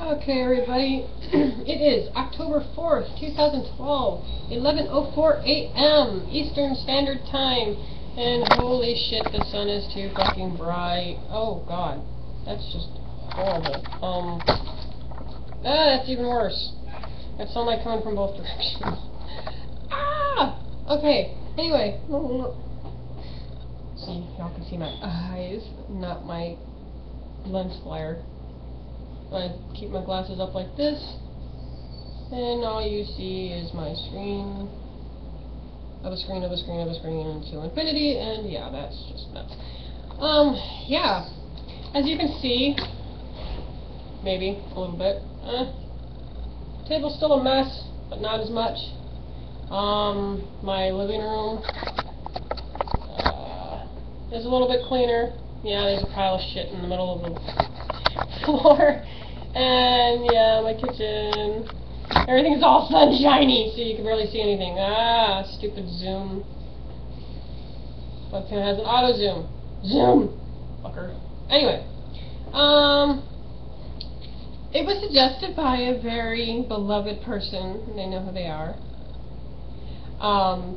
Okay, everybody, it is October 4th, 2012, 11:04 a.m. Eastern Standard Time, and holy shit, the sun is too fucking bright. Oh god, that's just horrible. That's even worse. That sunlight coming from both directions. Ah! Okay, anyway, see, y'all can see my eyes, not my lens flare. I keep my glasses up like this, and all you see is my screen, of a screen, of a screen, of a screen, to infinity, and yeah, that's just nuts. Yeah, as you can see, maybe a little bit, table's still a mess, but not as much. My living room is a little bit cleaner. Yeah, there's a pile of shit in the middle of the floor. And yeah, my kitchen, everything's all sunshiny, so you can barely see anything. Ah, stupid zoom. Webcam has an auto zoom. Zoom! Fucker. Anyway, it was suggested by a very beloved person, and they know who they are,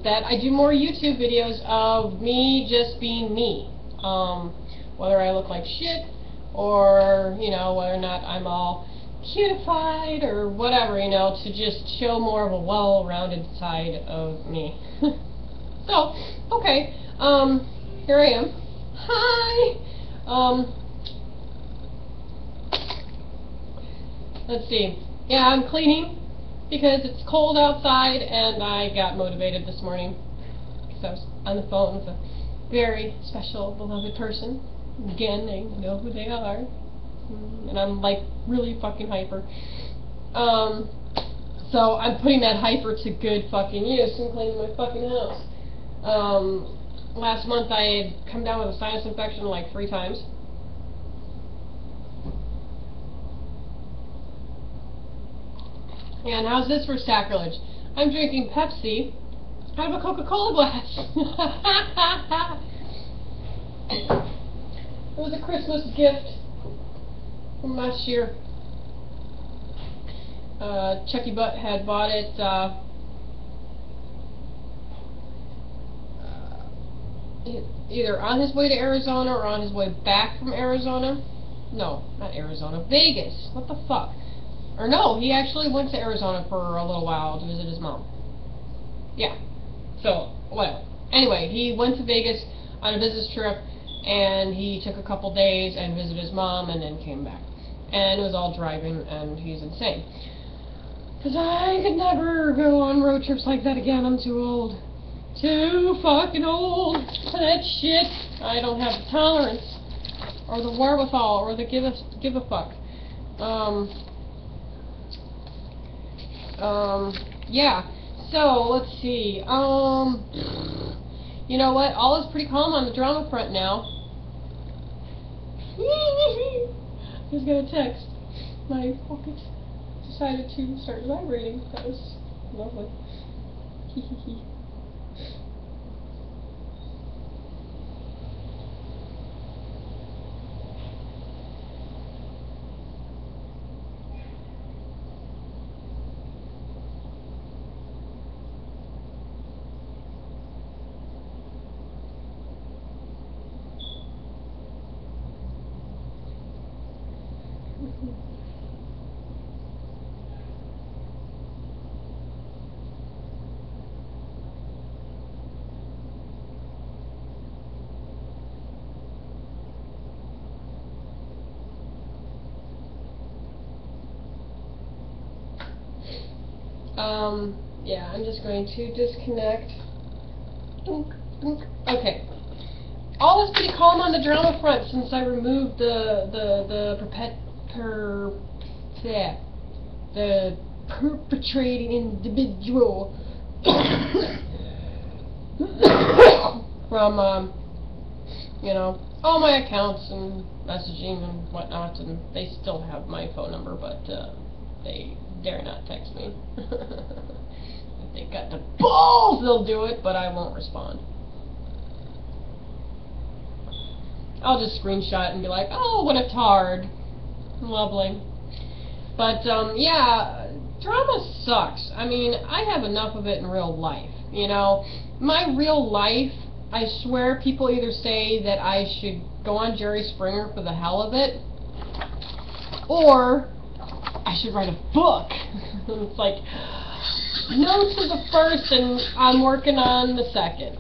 that I do more YouTube videos of me just being me. Whether I look like shit, or, you know, whether or not I'm all cutified, or whatever, you know, to just show more of a well-rounded side of me. So, okay, here I am. Hi! Let's see. Yeah, I'm cleaning, because it's cold outside, and I got motivated this morning, because I was on the phone with a very special, beloved person. Again, they know who they are, and I'm like really fucking hyper. So I'm putting that hyper to good fucking use and cleaning my fucking house. Last month I had come down with a sinus infection like 3 times. And how's this for sacrilege? I'm drinking Pepsi out of a Coca-Cola glass. It was a Christmas gift from last year. Chucky Butt had bought it either on his way to Arizona or on his way back from Arizona. No, not Arizona, Vegas. What the fuck? Or no, he actually went to Arizona for a little while to visit his mom. Yeah. So, whatever. Anyway, he went to Vegas on a business trip, and he took a couple days and visited his mom and then came back. And it was all driving, and he's insane. Because I could never go on road trips like that again. I'm too old. Too fucking old for that shit. I don't have the tolerance, or the wherewithal, or the give a fuck. Yeah. So, let's see. You know what? All is pretty calm on the drama front now. Just got a text. My pocket decided to start vibrating. That was lovely. Hehehe. Yeah, I'm just going to disconnect. Okay. All is pretty calm on the drama front since I removed the perpetrating individual from, you know, all my accounts and messaging and whatnot, and they still have my phone number, but they dare not text me. If they got the balls, they'll do it, but I won't respond. I'll just screenshot and be like, oh, what a tard. Lovely. But, yeah, drama sucks. I mean, I have enough of it in real life, you know? My real life, I swear people either say that I should go on Jerry Springer for the hell of it, or I should write a book. It's like, no to the first, and I'm working on the second.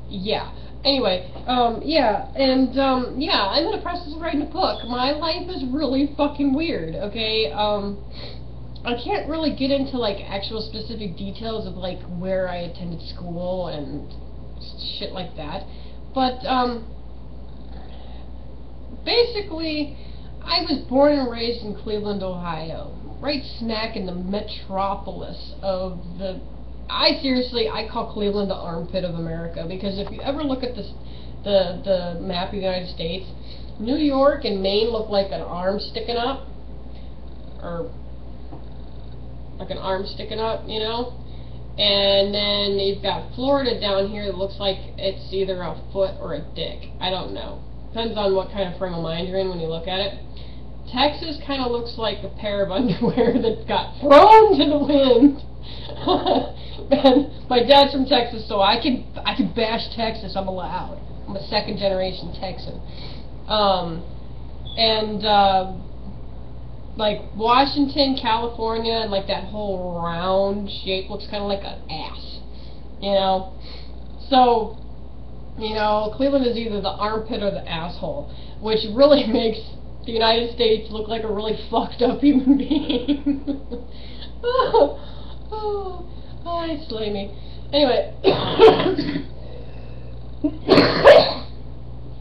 Yeah. Anyway, yeah, and, yeah, I'm in the process of writing a book. My life is really fucking weird, okay? I can't really get into, like, actual specific details of, like, where I attended school and shit like that. But, basically, I was born and raised in Cleveland, Ohio. Right smack in the metropolis of the... I call Cleveland the armpit of America, because if you ever look at the map of the United States, New York and Maine look like an arm sticking up, or like an arm sticking up, you know? And then you've got Florida down here that looks like it's either a foot or a dick. I don't know. Depends on what kind of frame of mind you're in when you look at it. Texas kind of looks like a pair of underwear that got thrown to the wind. And my dad's from Texas, so I can bash Texas. I'm allowed. I'm a second generation Texan. Like Washington, California, and like that whole round shape looks kind of like an ass, you know. So, you know, Cleveland is either the armpit or the asshole, which really makes the United States look like a really fucked up human being. It slay me. Anyway.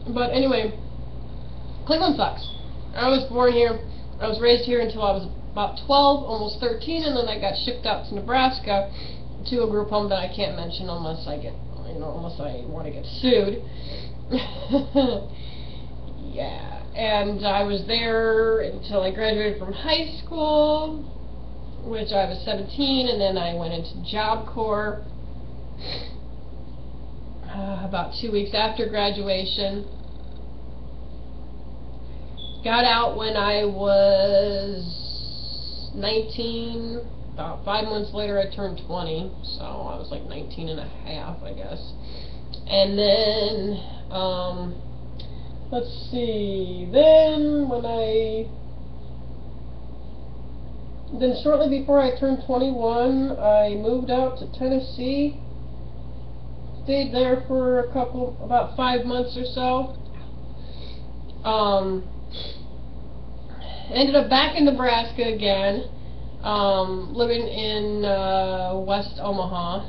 But anyway, Cleveland sucks. I was born here. I was raised here until I was about 12, almost 13, and then I got shipped out to Nebraska to a group home that I can't mention unless I get, you know, unless I want to get sued. Yeah, and I was there until I graduated from high school, which I was 17, and then I went into Job Corps about 2 weeks after graduation. Got out when I was 19. About 5 months later I turned 20, so I was like 19 and a half, I guess. And then, let's see, then shortly before I turned 21, I moved out to Tennessee. Stayed there for about 5 months or so. Ended up back in Nebraska again, living in West Omaha,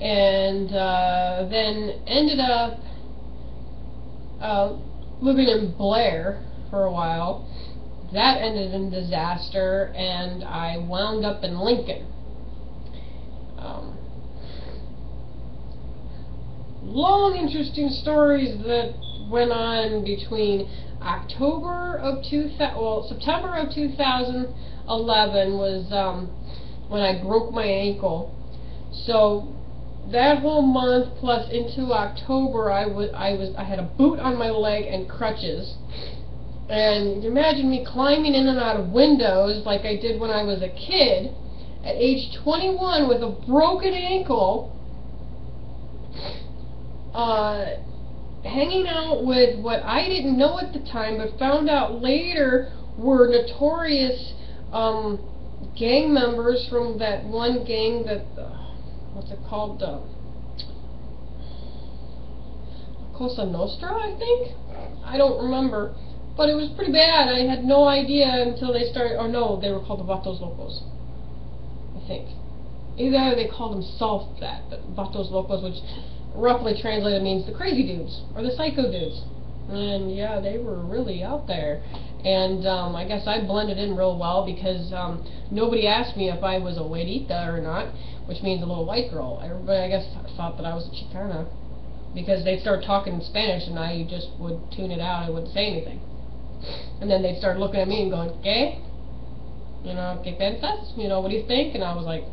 and then ended up living in Blair for a while. That ended in disaster, and I wound up in Lincoln. Long, interesting stories that went on between September of 2011 was when I broke my ankle. So that whole month plus into October, I had a boot on my leg and crutches. And imagine me climbing in and out of windows like I did when I was a kid at age 21 with a broken ankle, hanging out with what I didn't know at the time but found out later were notorious gang members from that one gang that, what's it called, Cosa Nostra, I think? I don't remember. But it was pretty bad. I had no idea until they started, or no, they were called the Vatos Locos, I think. Either they called themselves that, but Vatos Locos, which roughly translated means the crazy dudes, or the psycho dudes. And yeah, they were really out there. And I guess I blended in real well because nobody asked me if I was a güerita or not, which means a little white girl. Everybody, I guess, thought that I was a Chicana because they'd start talking in Spanish and I just would tune it out. I wouldn't say anything. And then they'd start looking at me and going, ¿Qué? You know, ¿Qué piensas? You know, what do you think? And I was like,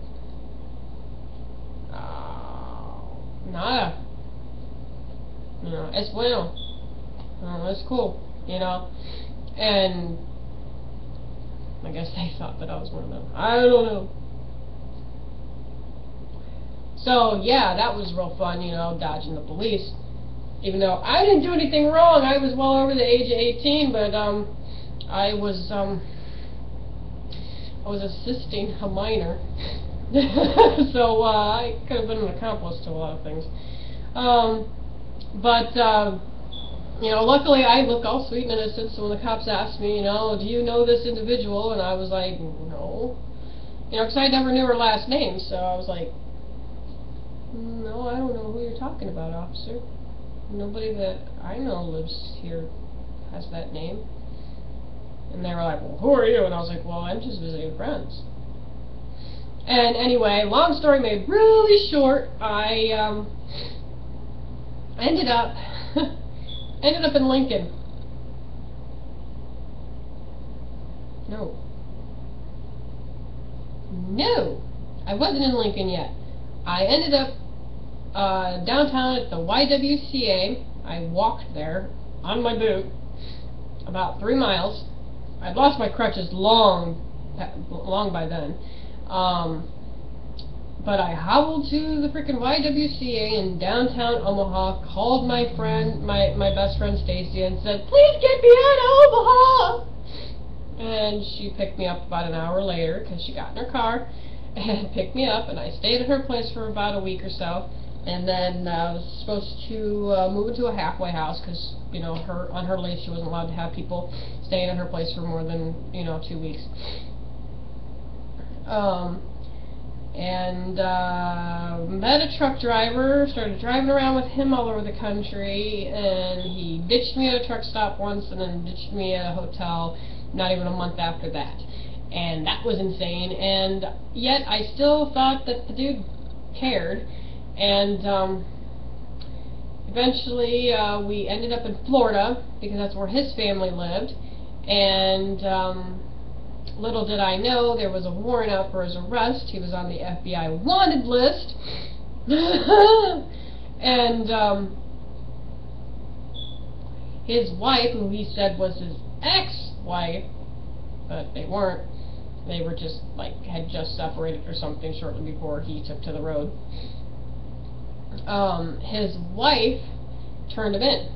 nada. You know, es bueno. It's cool, you know. And I guess they thought that I was one of them. I don't know. So yeah, that was real fun, you know, dodging the police. Even though I didn't do anything wrong, I was well over the age of 18, but I was assisting a minor. So I could have been an accomplice to a lot of things. You know, luckily I look all sweet and innocent, so when the cops asked me, you know, do you know this individual? And I was like, no. You know, because I never knew her last name, so I was like, no, I don't know who you're talking about, officer. Nobody that I know lives here has that name. And they were like, well, who are you? And I was like, well, I'm just visiting friends. And anyway, long story made really short, I ended up in Lincoln. No, I wasn't in Lincoln yet. I ended up downtown at the YWCA. I walked there on my boot about 3 miles. I'd lost my crutches long by then. But I hobbled to the freaking YWCA in downtown Omaha, called my friend, my best friend Stacy, and said, please get me out of Omaha! And she picked me up about an hour later, because she got in her car, and picked me up, and I stayed at her place for about a week or so, and then I was supposed to move into a halfway house, because, you know, on her lease she wasn't allowed to have people staying at her place for more than, you know, 2 weeks. Met a truck driver, started driving around with him all over the country, and he ditched me at a truck stop once and then ditched me at a hotel not even a month after that. And that was insane, and yet I still thought that the dude cared, and eventually we ended up in Florida because that's where his family lived, and little did I know there was a warrant out for his arrest. He was on the FBI wanted list. And his wife, who he said was his ex-wife, but they weren't. They were just, like, had just separated or something shortly before he took to the road. His wife turned him in.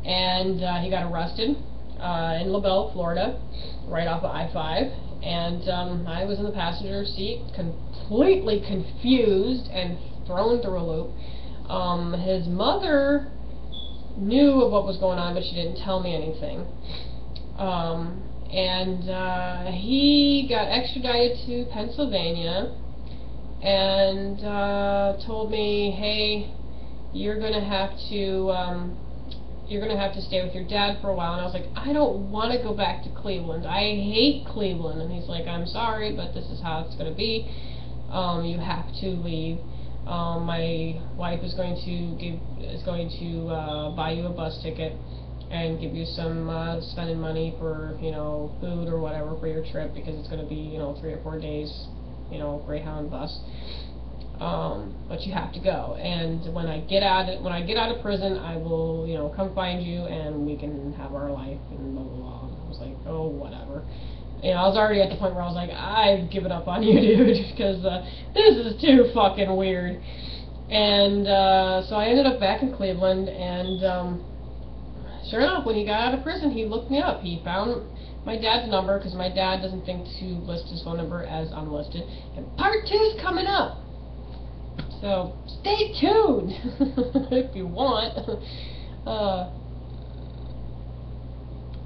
And he got arrested in LaBelle, Florida, right off of I-5, and I was in the passenger seat, completely confused and thrown through a loop. His mother knew of what was going on, but she didn't tell me anything. He got extradited to Pennsylvania and told me, hey, you're gonna have to stay with your dad for a while. And I was like, I don't want to go back to Cleveland. I hate Cleveland. And he's like, I'm sorry, but this is how it's going to be. You have to leave. My wife is going to buy you a bus ticket and give you some spending money for, you know, food or whatever for your trip, because it's going to be, you know, 3 or 4 days, you know, Greyhound bus. But you have to go, and when I get out of prison, I will, you know, come find you, and we can have our life, and blah blah blah. And I was like, oh, whatever. You know, I was already at the point where I was like, I've given up on you, dude, because this is too fucking weird. And so I ended up back in Cleveland, and sure enough, when he got out of prison, he looked me up. He found my dad's number, because my dad doesn't think to list his phone number as unlisted. And part 2's coming up. So, stay tuned, if you want.